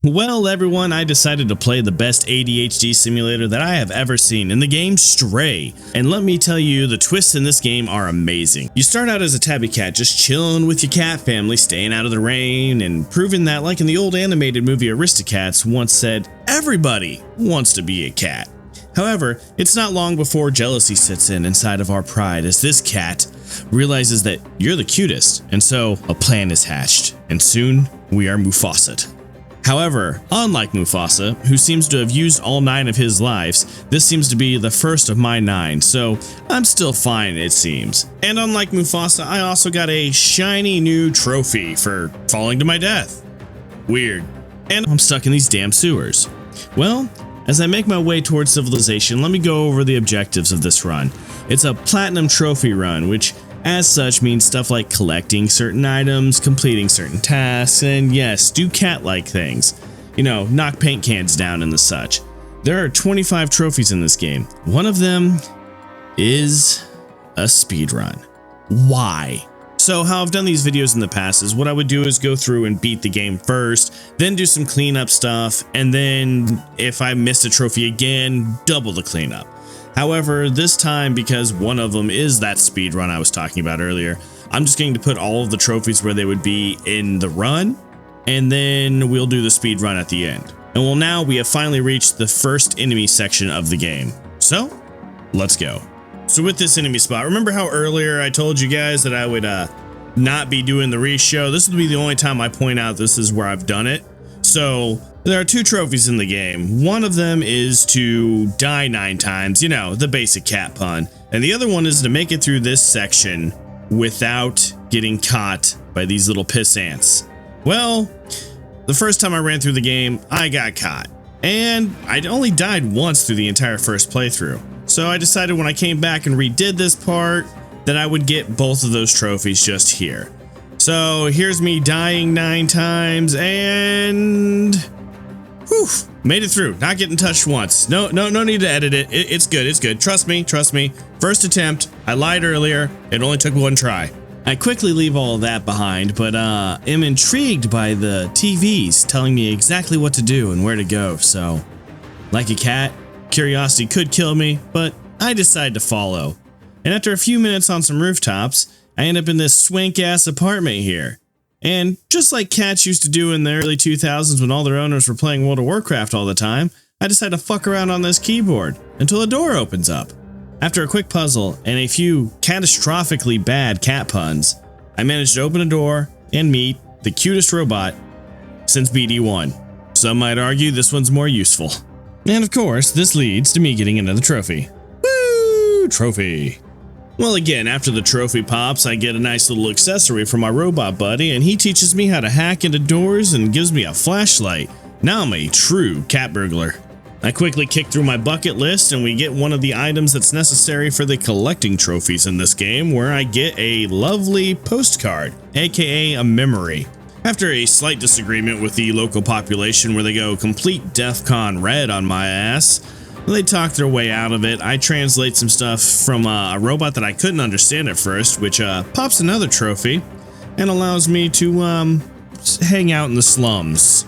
Well, everyone, I decided to play the best ADHD simulator that I have ever seen in the game, Stray. And let me tell you, the twists in this game are amazing. You start out as a tabby cat, just chilling with your cat family, staying out of the rain, and proving that, like in the old animated movie Aristocats once said, everybody wants to be a cat. However, it's not long before jealousy sits in inside of our pride as this cat realizes that you're the cutest, and so a plan is hatched, and soon we are Mufasa'd. However, unlike Mufasa, who seems to have used all 9 of his lives, this seems to be the first of my 9, so I'm still fine, it seems. And unlike Mufasa, I also got a shiny new trophy for falling to my death. Weird. And I'm stuck in these damn sewers. Well, as I make my way towards civilization, let me go over the objectives of this run. It's a platinum trophy run, which as such means stuff like collecting certain items, completing certain tasks, and yes, do cat-like things. You know, knock paint cans down and the such. There are 25 trophies in this game. One of them is a speedrun. Why? So how I've done these videos in the past is what I would do is go through and beat the game first, then do some cleanup stuff, and then if I missed a trophy again, double the cleanup. However, this time, because one of them is that speed run I was talking about earlier, I'm just going to put all of the trophies where they would be in the run, and then we'll do the speed run at the end. And well, now we have finally reached the first enemy section of the game. So, let's go. So with this enemy spot, remember how earlier I told you guys that I would not be doing the re-show? This will be the only time I point out this is where I've done it. So there are 2 trophies in the game. One of them is to die 9 times, you know, the basic cat pun. And the other one is to make it through this section without getting caught by these little piss ants. Well, the first time I ran through the game, I got caught. And I'd only died once through the entire first playthrough. So I decided when I came back and redid this part that I would get both of those trophies just here. So here's me dying 9 times and whew, made it through, not getting touched once. No need to edit it. It's good, it's good. Trust me. First attempt, I lied earlier. It only took 1 try. I quickly leave all of that behind, but am intrigued by the TVs telling me exactly what to do and where to go. So like a cat, curiosity could kill me, but I decide to follow. And after a few minutes on some rooftops, I end up in this swank-ass apartment here. And just like cats used to do in the early 2000s when all their owners were playing World of Warcraft all the time, I decide to fuck around on this keyboard until a door opens up. After a quick puzzle and a few catastrophically bad cat puns, I managed to open a door and meet the cutest robot since BD1. Some might argue this one's more useful. And of course, this leads to me getting another trophy. Woo! Trophy. Well, again, after the trophy pops, I get a nice little accessory from my robot buddy, and he teaches me how to hack into doors and gives me a flashlight. Now I'm a true cat burglar. I quickly kick through my bucket list, and we get one of the items that's necessary for the collecting trophies in this game, where I get a lovely postcard, aka a memory. After a slight disagreement with the local population where they go complete DEFCON red on my ass, they talk their way out of it. I translate some stuff from a robot that I couldn't understand at first, which pops another trophy and allows me to hang out in the slums.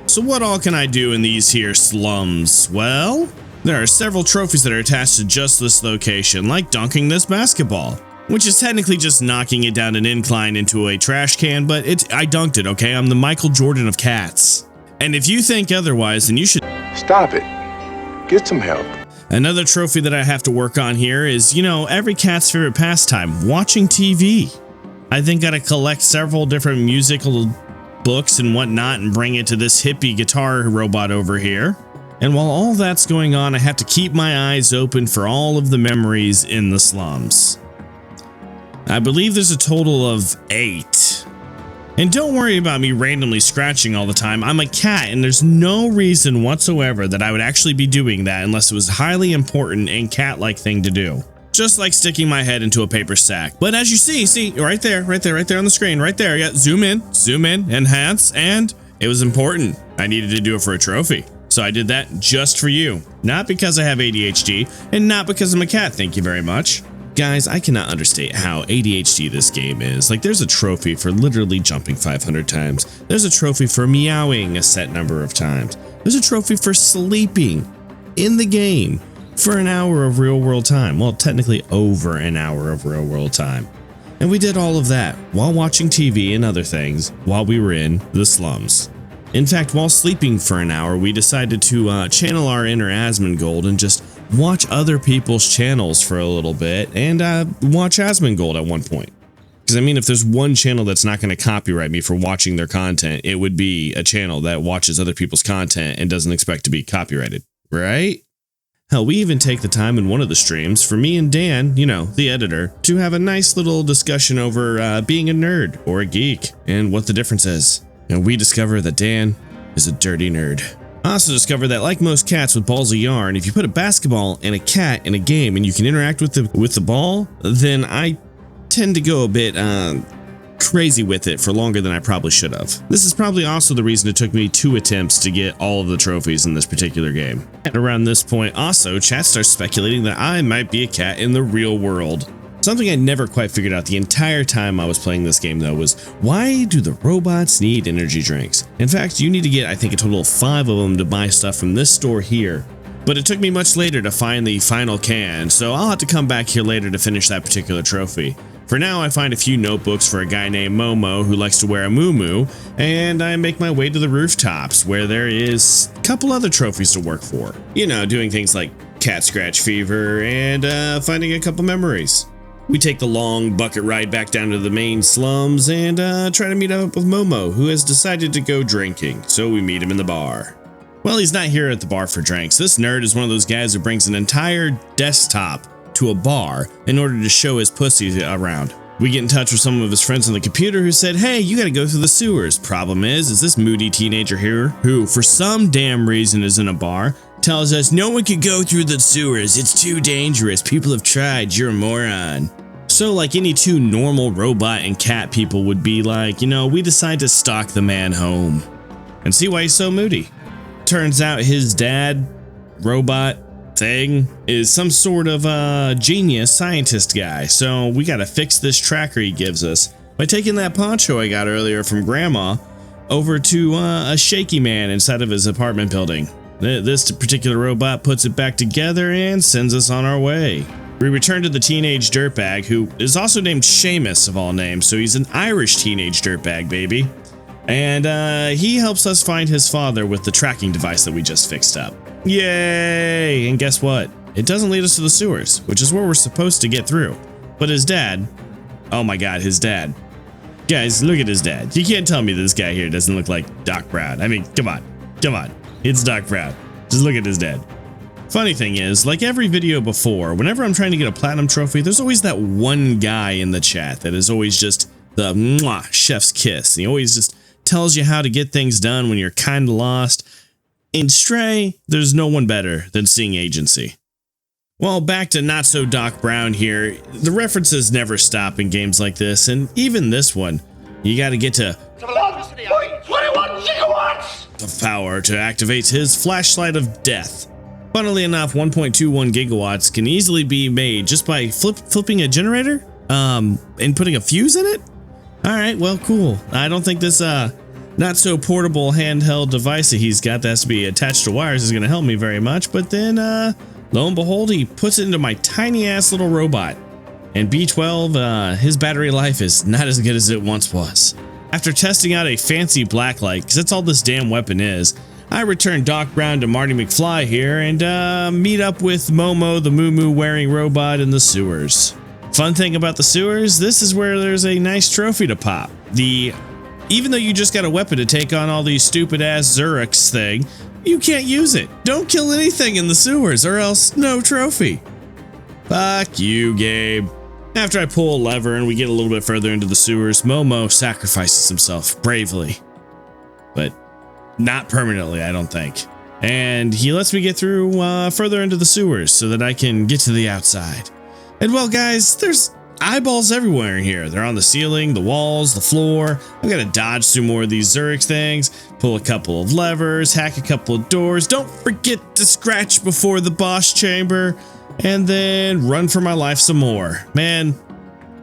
So what all can I do in these here slums? Well, there are several trophies that are attached to just this location, like dunking this basketball, which is technically just knocking it down an incline into a trash can, but I dunked it, okay? I'm the Michael Jordan of cats. And if you think otherwise, then you should stop it. Get some help. Another trophy that I have to work on here is, you know, every cat's favorite pastime, watching TV. I think gotta collect several different musical books and whatnot and bring it to this hippie guitar robot over here. And while all that's going on, I have to keep my eyes open for all of the memories in the slums. I believe there's a total of 8. And don't worry about me randomly scratching all the time. I'm a cat, and there's no reason whatsoever that I would actually be doing that unless it was a highly important and cat-like thing to do. Just like sticking my head into a paper sack. But as you see, right there on the screen, right there, yeah, zoom in, enhance, and it was important. I needed to do it for a trophy. So I did that just for you. Not because I have ADHD, and not because I'm a cat, thank you very much. Guys, I cannot understate how ADHD this game is. Like, there's a trophy for literally jumping 500 times. There's a trophy for meowing a set number of times. There's a trophy for sleeping in the game for an hour of real world time. Well, technically over an hour of real world time. And we did all of that while watching TV and other things while we were in the slums. In fact, while sleeping for an hour, we decided to channel our inner Asmongold and just watch other people's channels for a little bit and watch Asmongold at one point. Because I mean, if there's one channel that's not going to copyright me for watching their content, it would be a channel that watches other people's content and doesn't expect to be copyrighted, right? Hell, we even take the time in one of the streams for me and Dan, you know, the editor, to have a nice little discussion over being a nerd or a geek and what the difference is. And we discover that Dan is a dirty nerd. I also discovered that, like most cats with balls of yarn, if you put a basketball and a cat in a game and you can interact with the ball, then I tend to go a bit crazy with it for longer than I probably should have. This is probably also the reason it took me 2 attempts to get all of the trophies in this particular game. And around this point also, chat starts speculating that I might be a cat in the real world. Something I never quite figured out the entire time I was playing this game though was, why do the robots need energy drinks? In fact, you need to get, I think, a total of 5 of them to buy stuff from this store here. But it took me much later to find the final can, so I'll have to come back here later to finish that particular trophy. For now, I find a few notebooks for a guy named Momo who likes to wear a muumuu, and I make my way to the rooftops where there is a couple other trophies to work for. You know, doing things like cat scratch fever and finding a couple memories. We take the long bucket ride back down to the main slums and try to meet up with Momo, who has decided to go drinking, so we meet him in the bar. Well, he's not here at the bar for drinks. This nerd is one of those guys who brings an entire desktop to a bar in order to show his pussy around. We get in touch with some of his friends on the computer who said, hey, you gotta go through the sewers. Problem is this moody teenager here, who for some damn reason is in a bar, tells us no one could go through the sewers. It's too dangerous. People have tried. You're a moron. So like any 2 normal robot and cat people would be like, you know, we decide to stalk the man home and see why he's so moody. Turns out his dad, robot thing, is some sort of genius scientist guy. So we got to fix this tracker he gives us by taking that poncho I got earlier from grandma over to a shaky man inside of his apartment building. This particular robot puts it back together and sends us on our way. We return to the teenage dirtbag, who is also named Seamus of all names, so he's an Irish teenage dirtbag, baby. And he helps us find his father with the tracking device that we just fixed up. Yay! And guess what? It doesn't lead us to the sewers, which is where we're supposed to get through. But his dad, oh my god, his dad. Guys, look at his dad. You can't tell me this guy here doesn't look like Doc Brown. I mean, come on, it's Doc Brown. Just look at his dad. Funny thing is, like every video before, whenever I'm trying to get a platinum trophy, there's always that one guy in the chat that is always just the mwah, chef's kiss. And he always just tells you how to get things done when you're kind of lost. In Stray, there's no one better than Seeing Agency. Well, back to not so Doc Brown here. The references never stop in games like this, and even this one, you gotta get to 1.21 gigawatts! the Falor to activate his flashlight of death. Funnily enough, 1.21 gigawatts can easily be made just by flipping a generator and putting a fuse in it. All right, well, cool. I don't think this not so portable handheld device that he's got that has to be attached to wires is going to help me very much. But then lo and behold, he puts it into my tiny ass little robot. And B12, his battery life is not as good as it once was. After testing out a fancy blacklight, because that's all this damn weapon is, I return Doc Brown to Marty McFly here and meet up with Momo, the muumuu wearing robot, in the sewers. Fun thing about the sewers, this is where there's a nice trophy to pop. Even though you just got a weapon to take on all these stupid ass Zurichs thing, you can't use it. Don't kill anything in the sewers or else no trophy. Fuck you, Gabe. After I pull a lever and we get a little bit further into the sewers, Momo sacrifices himself bravely. But not permanently, I don't think. And he lets me get through further into the sewers so that I can get to the outside. And well, guys, there's eyeballs everywhere in here. They're on the ceiling, the walls, the floor. I've got to dodge through more of these Zurich things, pull a couple of levers, hack a couple of doors. Don't forget to scratch before the boss chamber. and then run for my life some more. Man,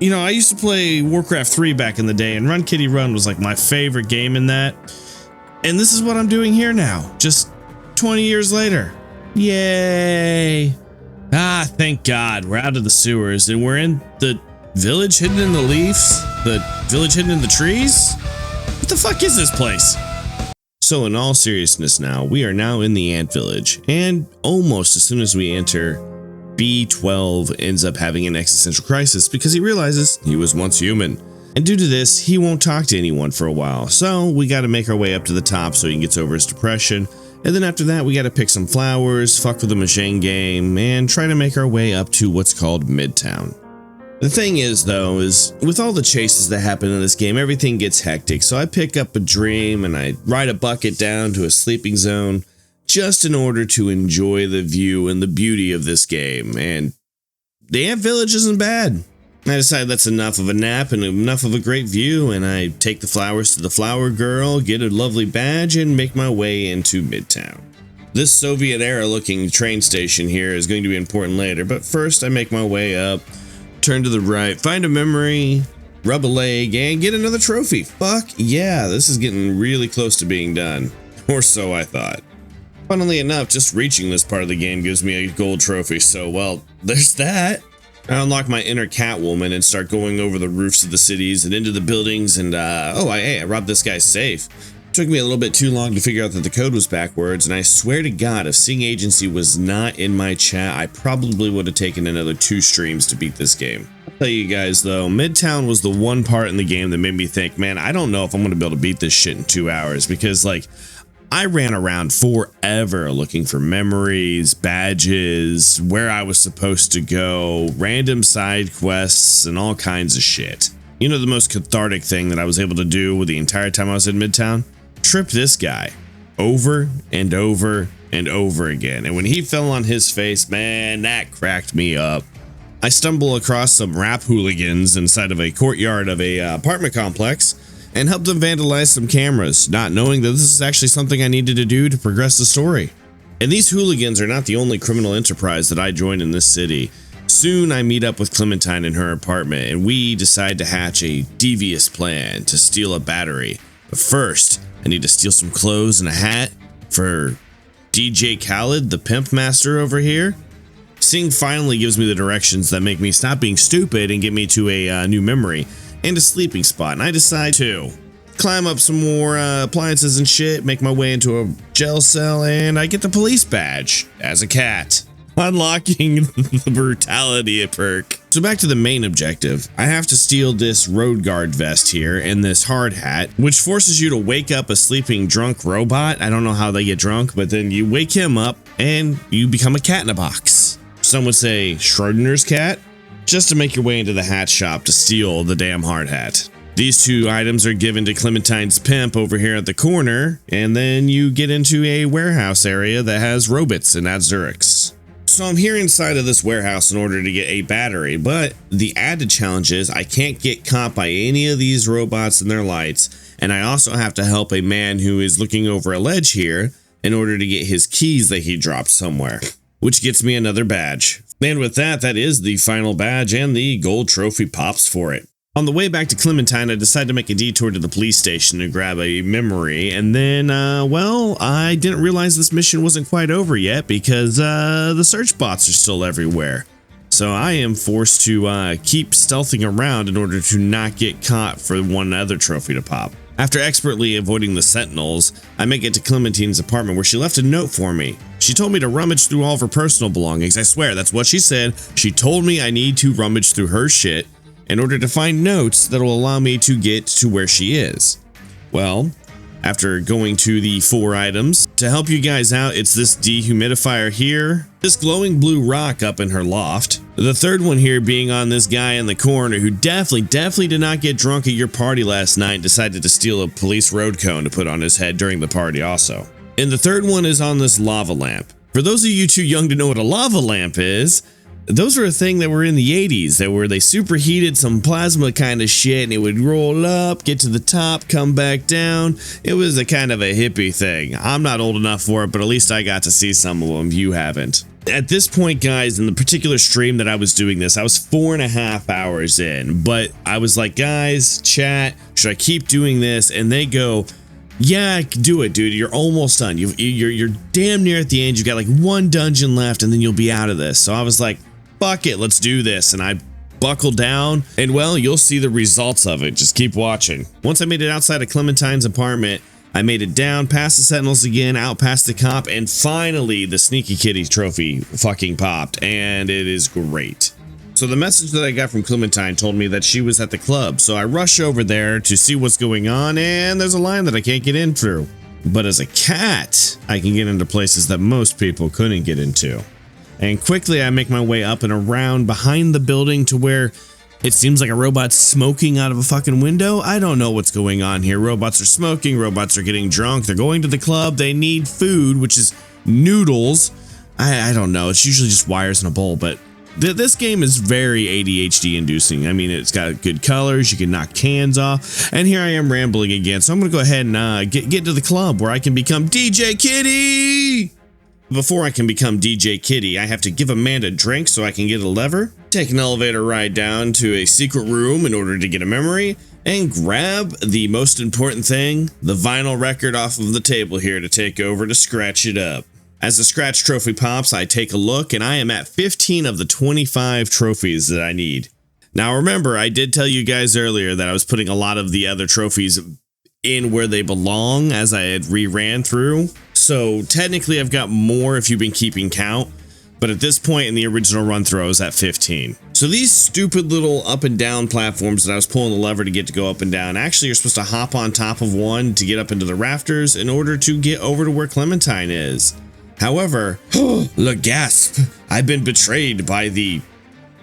you know, I used to play Warcraft 3 back in the day, and Run Kitty Run was like my favorite game in that. And this is what I'm doing here now, just 20 years later. Yay. Ah, thank God, we're out of the sewers, and we're in the village hidden in the leaves? The village hidden in the trees? What the fuck is this place? So in all seriousness now, we are now in the Ant Village, and almost as soon as we enter, B12 ends up having an existential crisis because he realizes he was once human. And due to this, he won't talk to anyone for a while, so we gotta make our way up to the top so he gets over his depression, and then after that we gotta pick some flowers, fuck with the machine game, and try to make our way up to what's called Midtown. The thing is though, is with all the chases that happen in this game, everything gets hectic, so I pick up a dream and I ride a bucket down to a sleeping zone just in order to enjoy the view and the beauty of this game, and the Ant Village isn't bad. I decide that's enough of a nap and enough of a great view, and I take the flowers to the flower girl, get a lovely badge, and make my way into Midtown. This Soviet-era looking train station here is going to be important later, but first I make my way up, turn to the right, find a memory, rub a leg, and get another trophy. Fuck yeah, this is getting really close to being done. Or so I thought. Funnily enough, just reaching this part of the game gives me a gold trophy, so well, there's that. I unlock my inner Catwoman and start going over the roofs of the cities and into the buildings, and I robbed this guy's safe. Took me a little bit too long to figure out that the code was backwards, and I swear to God, if Sing Agency was not in my chat, I probably would have taken another 2 streams to beat this game. I'll tell you guys though, Midtown was the one part in the game that made me think, man, I don't know if I'm going to be able to beat this shit in 2 hours, because like, I ran around forever looking for memories, badges, where I was supposed to go, random side quests, and all kinds of shit. You know the most cathartic thing that I was able to do with the entire time I was in Midtown? Trip this guy over and over and over again, and when he fell on his face, man, that cracked me up. I stumble across some rap hooligans inside of a courtyard of a apartment complex and help them vandalize some cameras, not knowing that this is actually something I needed to do to progress the story. And these hooligans are not the only criminal enterprise that I joined in this city. Soon I meet up with Clementine in her apartment, and we decide to hatch a devious plan to steal a battery. But first, I need to steal some clothes and a hat for DJ Khaled, the pimp master over here. Sing finally gives me the directions that make me stop being stupid and get me to a new memory and a sleeping spot, and I decide to climb up some more appliances and shit, make my way into a jail cell, and I get the police badge as a cat, unlocking the brutality perk. So back to the main objective. I have to steal this road guard vest here and this hard hat, which forces you to wake up a sleeping drunk robot. I don't know how they get drunk, but then you wake him up and you become a cat in a box. Some would say Schrodinger's cat, just to make your way into the hat shop to steal the damn hard hat. These 2 items are given to Clementine's pimp over here at the corner, and then you get into a warehouse area that has robots and Azurix. So I'm here inside of this warehouse in order to get a battery, but the added challenge is I can't get caught by any of these robots and their lights, and I also have to help a man who is looking over a ledge here in order to get his keys that he dropped somewhere, which gets me another badge. And with that, that is the final badge, and the gold trophy pops for it. On the way back to Clementine, I decide to make a detour to the police station to grab a memory, and then, I didn't realize this mission wasn't quite over yet because the search bots are still everywhere. So I am forced to keep stealthing around in order to not get caught for one other trophy to pop. After expertly avoiding the sentinels, I make it to Clementine's apartment where she left a note for me. She told me to rummage through all of her personal belongings. I swear, that's what she said. She told me I need to rummage through her shit in order to find notes that will allow me to get to where she is. Well, after going to the 4 items, to help you guys out, it's this dehumidifier here, this glowing blue rock up in her loft, the 3rd one here being on this guy in the corner who definitely did not get drunk at your party last night and decided to steal a police road cone to put on his head during the party also. And the 3rd one is on this lava lamp. For those of you too young to know what a lava lamp is, those were a thing that were in the 80s, that where they superheated some plasma kind of shit and it would roll up, get to the top, come back down. It was a kind of a hippie thing. I'm not old enough for it, but at least I got to see some of them. You haven't. At this point, guys, in the particular stream that I was doing this, I was 4.5 hours in, but I was like, guys, chat, should I keep doing this? And they go, yeah, do it, dude. You're almost done. You're damn near at the end. You've got like one dungeon left and then you'll be out of this. So I was like, fuck it, let's do this. And I buckled down and, well, you'll see the results of it. Just keep watching. Once I made it outside of Clementine's apartment, I made it down past the sentinels again, out past the cop, and finally the sneaky kitty trophy fucking popped, and it is great. So the message that I got from Clementine told me that she was at the club, so I rush over there to see what's going on, and there's a line that I can't get in through. But as a cat, I can get into places that most people couldn't get into. And quickly I make my way up and around behind the building to where it seems like a robot's smoking out of a fucking window. I don't know what's going on here. Robots are smoking, robots are getting drunk, they're going to the club, they need food, which is noodles. I don't know, it's usually just wires in a bowl, but this game is very ADHD inducing. I mean, it's got good colors, you can knock cans off, and here I am rambling again. So I'm gonna go ahead and get to the club where I can become DJ Kitty. Before I can become DJ Kitty, I have to give Amanda a drink so I can get a lever, take an elevator ride down to a secret room in order to get a memory, and grab the most important thing, the vinyl record off of the table here to take over to scratch it up. As the scratch trophy pops, I take a look and I am at 15 of the 25 trophies that I need. Now remember, I did tell you guys earlier that I was putting a lot of the other trophies in where they belong as I had reran through. So technically I've got more if you've been keeping count, but at this point in the original run through I was at 15. So these stupid little up and down platforms that I was pulling the lever to get to go up and down, actually you're supposed to hop on top of one to get up into the rafters in order to get over to where Clementine is. However, look, gasp, I've been betrayed by the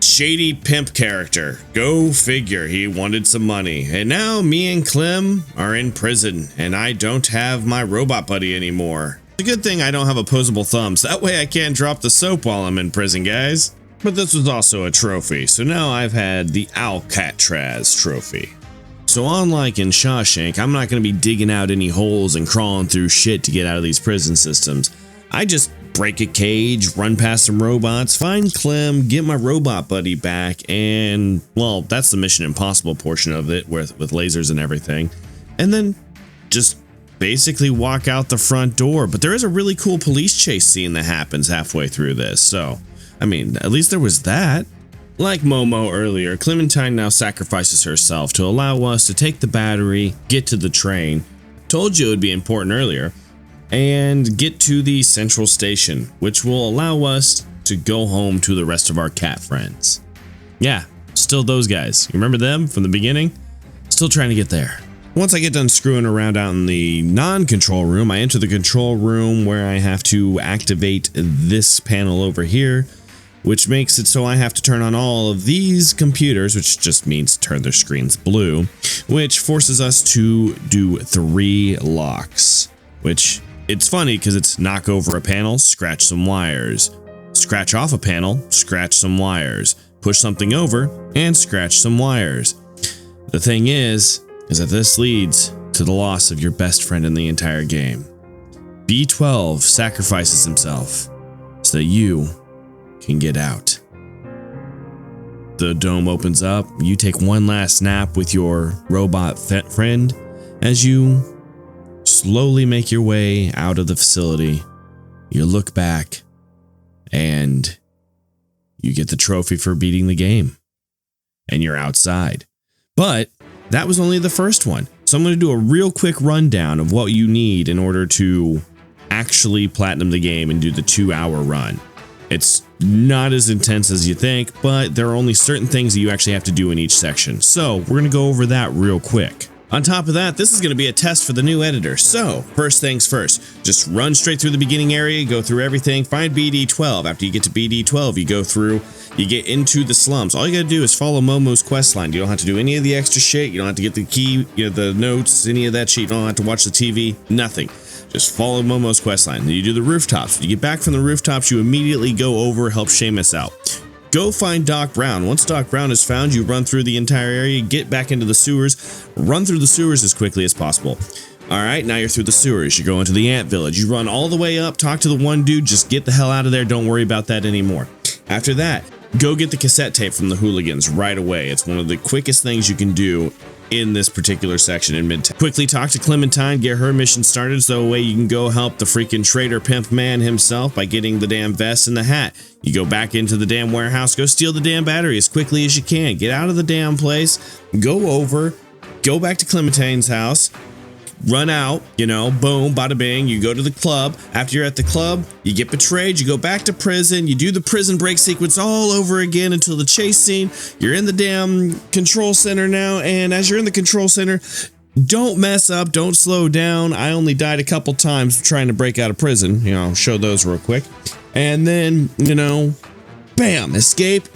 shady pimp character. Go figure, he wanted some money. And now me and Clem are in prison and I don't have my robot buddy anymore. It's a good thing I don't have opposable thumbs. That way I can't drop the soap while I'm in prison, guys. But this was also a trophy. So now I've had the Alcatraz trophy. So unlike in Shawshank, I'm not going to be digging out any holes and crawling through shit to get out of these prison systems. I just break a cage, run past some robots, find Clem, get my robot buddy back, and, well, that's the Mission Impossible portion of it with lasers and everything. And then just basically walk out the front door. But there is a really cool police chase scene that happens halfway through this. So, I mean, at least there was that. Like Momo earlier, Clementine now sacrifices herself to allow us to take the battery, get to the train. Told you it would be important earlier. And get to the central station, which will allow us to go home to the rest of our cat friends. Yeah, still those guys. You remember them from the beginning? Still trying to get there. Once I get done screwing around out in the non-control room, I enter the control room where I have to activate this panel over here, which makes it so I have to turn on all of these computers, which just means turn their screens blue, which forces us to do 3 locks, which it's funny because it's knock over a panel, scratch some wires, scratch off a panel, scratch some wires, push something over, and scratch some wires. The thing is that this leads to the loss of your best friend in the entire game. B12 sacrifices himself so that you can get out. The dome opens up, you take one last nap with your robot friend as you slowly make your way out of the facility. You look back and you get the trophy for beating the game and you're outside. But that was only the first one. So I'm going to do a real quick rundown of what you need in order to actually platinum the game and do the 2-hour run. It's not as intense as you think, but there are only certain things that you actually have to do in each section. So we're going to go over that real quick. On top of that, this is going to be a test for the new editor. So first things first, just run straight through the beginning area, go through everything, find BD12. After you get to BD12, you go through, you get into the slums. All you got to do is follow Momo's quest line. You don't have to do any of the extra shit. You don't have to get the key, the notes, any of that shit. You don't have to watch the TV, nothing. Just follow Momo's quest line. Then you do the rooftops. When you get back from the rooftops, you immediately go over, help Seamus out. go find Doc Brown. Once Doc Brown is found, you run through the entire area, get back into the sewers, run through the sewers as quickly as possible. All right, now you're through the sewers. You go into the ant village. You run all the way up, talk to the one dude, just get the hell out of there. Don't worry about that anymore. After that, go get the cassette tape from the hooligans right away. It's one of the quickest things you can do in this particular section in Midtown. Quickly talk to Clementine, get her mission started so that way you can go help the freaking trader pimp man himself by getting the damn vest and the hat. You go back into the damn warehouse, go steal the damn battery as quickly as you can. Get out of the damn place, go over, go back to Clementine's house, run out, you know, boom, bada bing, you go to the club. After you're at the club, you get betrayed, you go back to prison, you do the prison break sequence all over again until the chase scene. You're in the damn control center now, and as you're in the control center, don't mess up, don't slow down. I only died a couple times trying to break out of prison. You know, I'll show those real quick. And then, you know, bam, escape.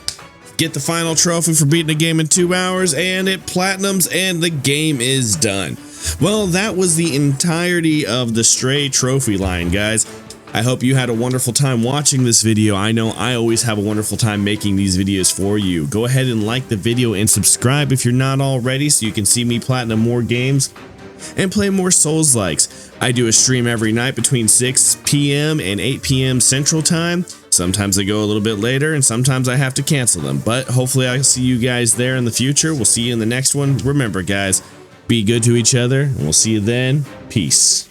Get the final trophy for beating the game in 2 hours, and it platinums, and the game is done. Well, that was the entirety of the Stray trophy line, guys. I hope you had a wonderful time watching this video. I know I always have a wonderful time making these videos for you. Go ahead and like the video and subscribe if you're not already so you can see me platinum more games and play more Souls-likes. I do a stream every night between 6 p.m. and 8 p.m. Central Time. Sometimes I go a little bit later and sometimes I have to cancel them, but hopefully I'll see you guys there in the future. We'll see you in the next one. Remember, guys, be good to each other, and we'll see you then. Peace.